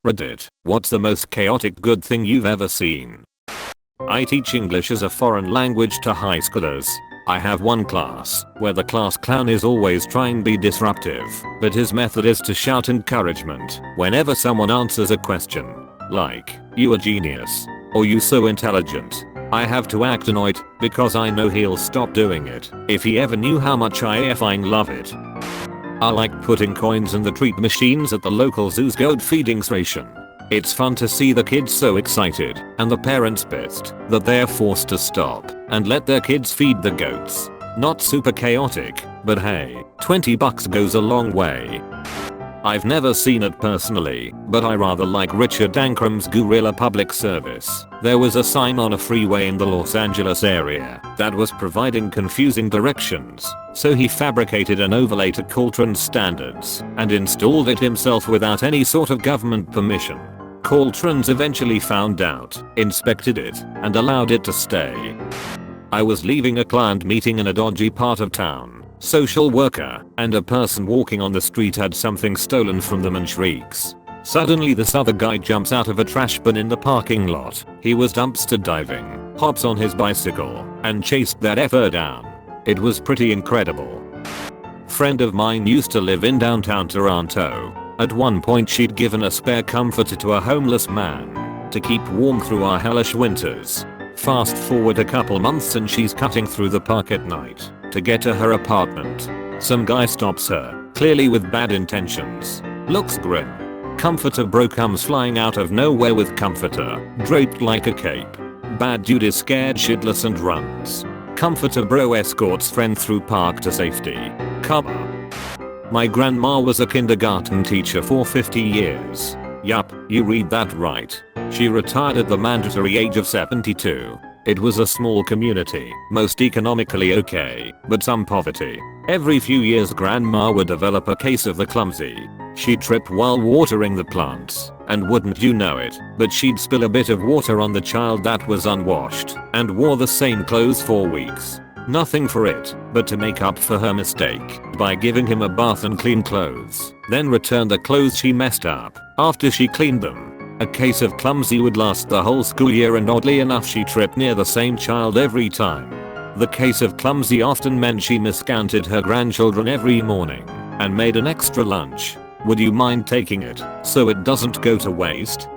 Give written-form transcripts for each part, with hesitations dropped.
Reddit, what's the most chaotic good thing you've ever seen? I teach English as a foreign language to high schoolers. I have one class where the class clown is always trying to be disruptive, but his method is to shout encouragement whenever someone answers a question. Like, "You a genius," or "You so intelligent." I have to act annoyed because I know he'll stop doing it if he ever knew how much I effing love it. I like putting coins in the treat machines at the local zoo's goat feeding station. It's fun to see the kids so excited and the parents pissed that they're forced to stop and let their kids feed the goats. Not super chaotic, but hey, $20 goes a long way. I've never seen it personally, but I rather like Richard Ankram's Guerrilla Public Service. There was a sign on a freeway in the Los Angeles area that was providing confusing directions, so he fabricated an overlay to Caltrans standards and installed it himself without any sort of government permission. Caltrans eventually found out, inspected it, and allowed it to stay. I was leaving a client meeting in a dodgy part of town. Social worker and a person walking on the street had something stolen from them and shrieks. Suddenly this other guy jumps out of a trash bin in the parking lot. He was dumpster diving, hops on his bicycle, and chased that effer down. It was pretty incredible. Friend of mine used to live in downtown Toronto. At one point she'd given a spare comforter to a homeless man to keep warm through our hellish winters. Fast forward a couple months and she's cutting through the park at night to get to her apartment. Some guy stops her, clearly with bad intentions. Looks grim. Comforter bro comes flying out of nowhere with comforter draped like a cape. Bad dude is scared shitless and runs. Comforter bro escorts friend through park to safety. Cover. My grandma was a kindergarten teacher for 50 years. Yup, you read that right. She retired at the mandatory age of 72. It was a small community, most economically okay, but some poverty. Every few years grandma would develop a case of the clumsy. She'd trip while watering the plants, and wouldn't you know it, but she'd spill a bit of water on the child that was unwashed, and wore the same clothes for weeks. Nothing for it, but to make up for her mistake by giving him a bath and clean clothes, then return the clothes she messed up after she cleaned them. A case of clumsy would last the whole school year, and oddly enough she tripped near the same child every time. The case of clumsy often meant she miscounted her grandchildren every morning and made an extra lunch. Would you mind taking it so it doesn't go to waste?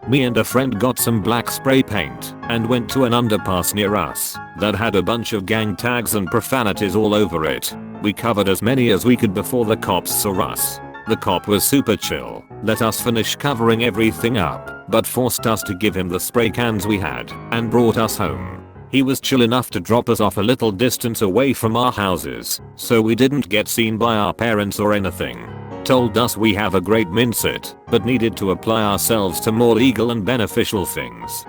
Me and a friend got some black spray paint and went to an underpass near us that had a bunch of gang tags and profanities all over it. We covered as many as we could before the cops saw us. The cop was super chill, let us finish covering everything up, but forced us to give him the spray cans we had and brought us home. He was chill enough to drop us off a little distance away from our houses, so we didn't get seen by our parents or anything. Told us we have a great mindset, but needed to apply ourselves to more legal and beneficial things.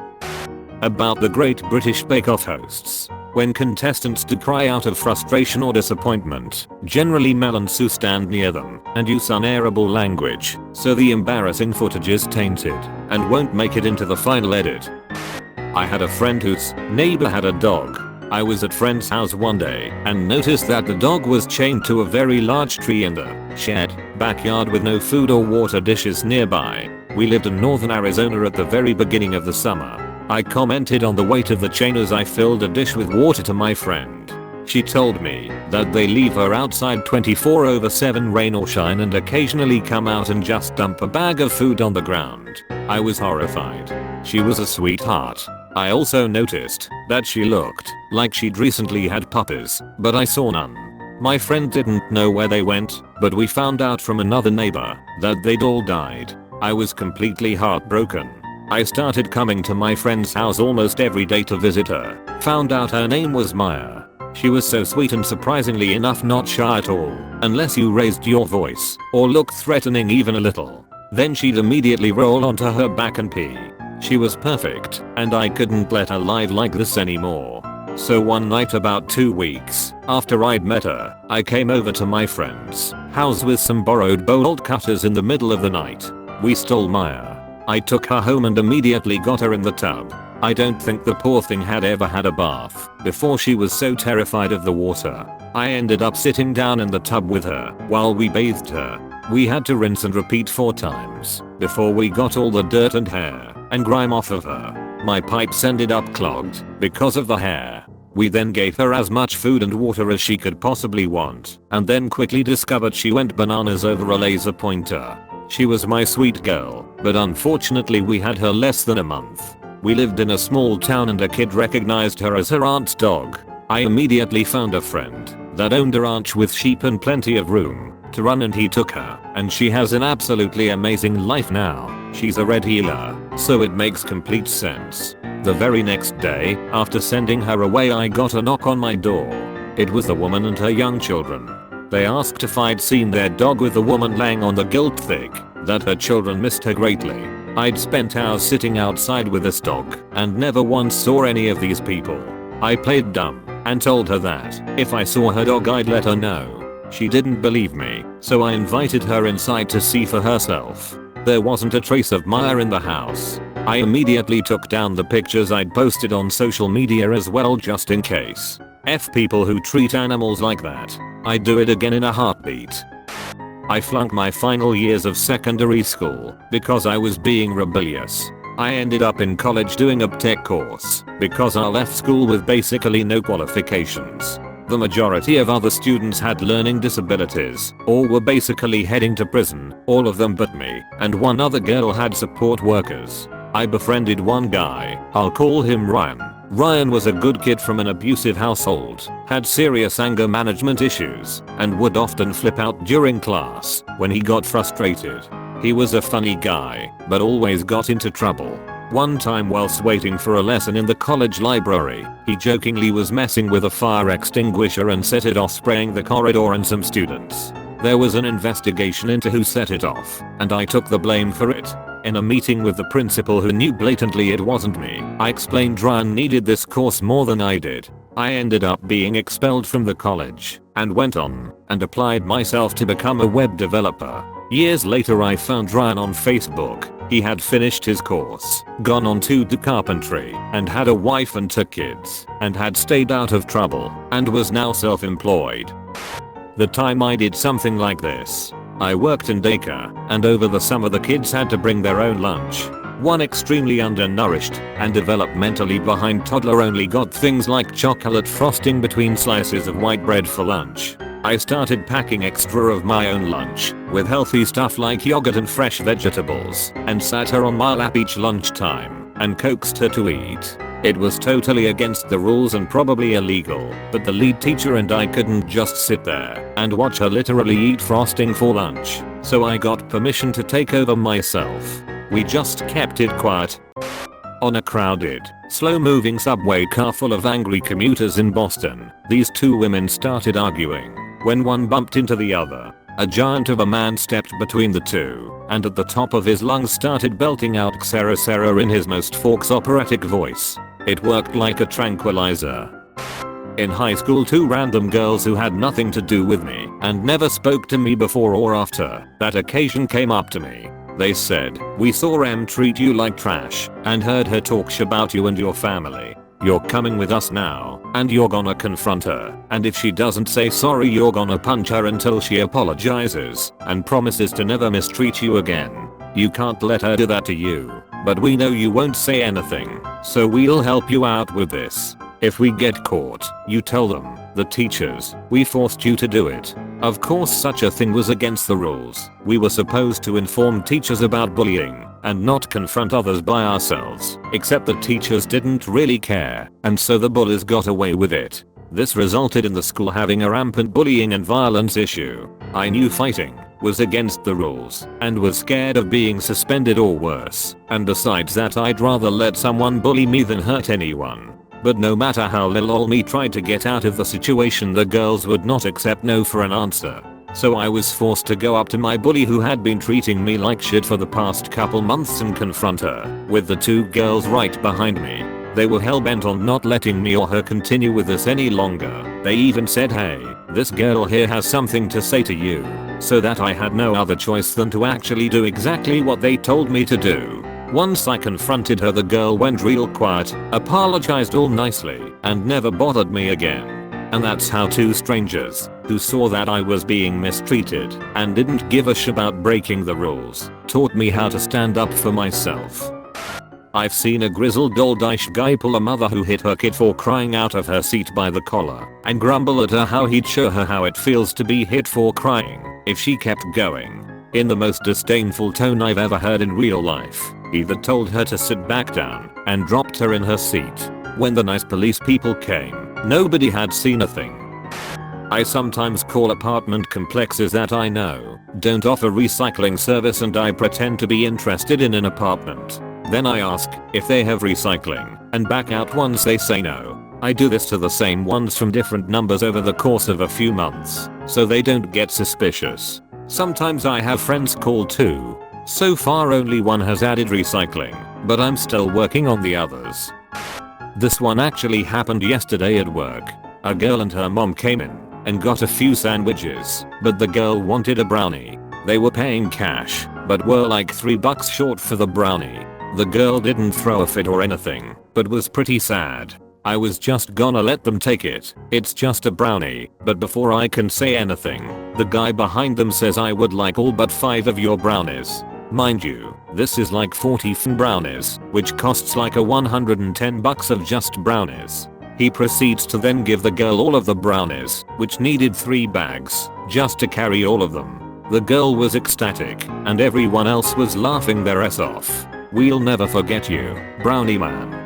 About the Great British Bake Off hosts. When contestants do cry out of frustration or disappointment, generally Mel and Sue stand near them and use unairable language, so the embarrassing footage is tainted and won't make it into the final edit. I had a friend whose neighbor had a dog. I was at friend's house one day and noticed that the dog was chained to a very large tree in the shed backyard with no food or water dishes nearby. We lived in northern Arizona at the very beginning of the summer. I commented on the weight of the chain as I filled a dish with water to my friend. She told me that they leave her outside 24/7 rain or shine and occasionally come out and just dump a bag of food on the ground. I was horrified. She was a sweetheart. I also noticed that she looked like she'd recently had puppies, but I saw none. My friend didn't know where they went, but we found out from another neighbor that they'd all died. I was completely heartbroken. I started coming to my friend's house almost every day to visit her. Found out her name was Maya. She was so sweet and surprisingly enough not shy at all, unless you raised your voice or looked threatening even a little. Then she'd immediately roll onto her back and pee. She was perfect, and I couldn't let her live like this anymore. So one night about 2 weeks after I'd met her, I came over to my friend's house with some borrowed bolt cutters in the middle of the night. We stole Maya. I took her home and immediately got her in the tub. I don't think the poor thing had ever had a bath before, she was so terrified of the water. I ended up sitting down in the tub with her while we bathed her. We had to rinse and repeat 4 times before we got all the dirt and hair and grime off of her. My pipes ended up clogged because of the hair. We then gave her as much food and water as she could possibly want, and then quickly discovered she went bananas over a laser pointer. She was my sweet girl, but unfortunately we had her less than a month. We lived in a small town and a kid recognized her as her aunt's dog. I immediately found a friend that owned a ranch with sheep and plenty of room to run, and he took her, and she has an absolutely amazing life now. She's a red healer, so it makes complete sense. The very next day, after sending her away, I got a knock on my door. It was the woman and her young children. They asked if I'd seen their dog, with the woman laying on the guilt thick that her children missed her greatly. I'd spent hours sitting outside with this dog and never once saw any of these people. I played dumb and told her that if I saw her dog I'd let her know. She didn't believe me, so I invited her inside to see for herself. There wasn't a trace of Maya in the house. I immediately took down the pictures I'd posted on social media as well, just in case. F people who treat animals like that. I'd do it again in a heartbeat. I flunked my final years of secondary school because I was being rebellious. I ended up in college doing a tech course because I left school with basically no qualifications. The majority of other students had learning disabilities or were basically heading to prison, all of them but me, and one other girl had support workers. I befriended one guy, I'll call him Ryan. Ryan was a good kid from an abusive household, had serious anger management issues, and would often flip out during class when he got frustrated. He was a funny guy, but always got into trouble. One time whilst waiting for a lesson in the college library, he jokingly was messing with a fire extinguisher and set it off, spraying the corridor and some students. There was an investigation into who set it off, and I took the blame for it. In a meeting with the principal, who knew blatantly it wasn't me, I explained Ryan needed this course more than I did. I ended up being expelled from the college and went on and applied myself to become a web developer. Years later I found Ryan on Facebook. He had finished his course, gone on to do carpentry, and had a wife and 2 kids, and had stayed out of trouble, and was now self-employed. The time I did something like this, I worked in daycare, and over the summer the kids had to bring their own lunch. One extremely undernourished and developmentally behind toddler only got things like chocolate frosting between slices of white bread for lunch. I started packing extra of my own lunch with healthy stuff like yogurt and fresh vegetables, and sat her on my lap each lunchtime and coaxed her to eat. It was totally against the rules and probably illegal, but the lead teacher and I couldn't just sit there and watch her literally eat frosting for lunch, so I got permission to take over myself. We just kept it quiet. On a crowded, slow-moving subway car full of angry commuters in Boston, these 2 women started arguing when one bumped into the other. A giant of a man stepped between the 2 and at the top of his lungs started belting out "Xera Xera" in his most Forks operatic voice. It worked like a tranquilizer. In high school, 2 random girls who had nothing to do with me and never spoke to me before or after that occasion came up to me. They said, "We saw Em treat you like trash and heard her talk sh about you and your family. You're coming with us now, and you're gonna confront her, and if she doesn't say sorry you're gonna punch her until she apologizes and promises to never mistreat you again. You can't let her do that to you, but we know you won't say anything, so we'll help you out with this. If we get caught, you tell them, the teachers, we forced you to do it." Of course such a thing was against the rules. We were supposed to inform teachers about bullying and not confront others by ourselves, except the teachers didn't really care, and so the bullies got away with it. This resulted in the school having a rampant bullying and violence issue. I knew fighting was against the rules and was scared of being suspended or worse, and besides that I'd rather let someone bully me than hurt anyone. But no matter how little me tried to get out of the situation, the girls would not accept no for an answer. So I was forced to go up to my bully, who had been treating me like shit for the past couple months, and confront her, with the 2 girls right behind me. They were hell-bent on not letting me or her continue with this any longer. They even said, "Hey, this girl here has something to say to you," so that I had no other choice than to actually do exactly what they told me to do. Once I confronted her, the girl went real quiet, apologized all nicely, and never bothered me again. And that's how two strangers, who saw that I was being mistreated and didn't give a shit about breaking the rules, taught me how to stand up for myself. I've seen a grizzled old-ish guy pull a mother who hit her kid for crying out of her seat by the collar and grumble at her how he'd show her how it feels to be hit for crying if she kept going. In the most disdainful tone I've ever heard in real life, he then told her to sit back down and dropped her in her seat. When the nice police people came, nobody had seen a thing. I sometimes call apartment complexes that I know don't offer recycling service and I pretend to be interested in an apartment. Then I ask if they have recycling and back out once they say no. I do this to the same ones from different numbers over the course of a few months, so they don't get suspicious. Sometimes I have friends call too. So far only one has added recycling, but I'm still working on the others. This one actually happened yesterday at work. A girl and her mom came in and got a few sandwiches, but the girl wanted a brownie. They were paying cash, but were like $3 short for the brownie. The girl didn't throw a fit or anything, but was pretty sad. I was just gonna let them take it. It's just a brownie. But before I can say anything, the guy behind them says I would like all but 5 of your brownies. Mind you, this is like 40 brownies, which costs like a $110 of just brownies. He proceeds to then give the girl all of the brownies, which needed 3 bags, just to carry all of them. The girl was ecstatic, and everyone else was laughing their ass off. We'll never forget you, Brownie Man.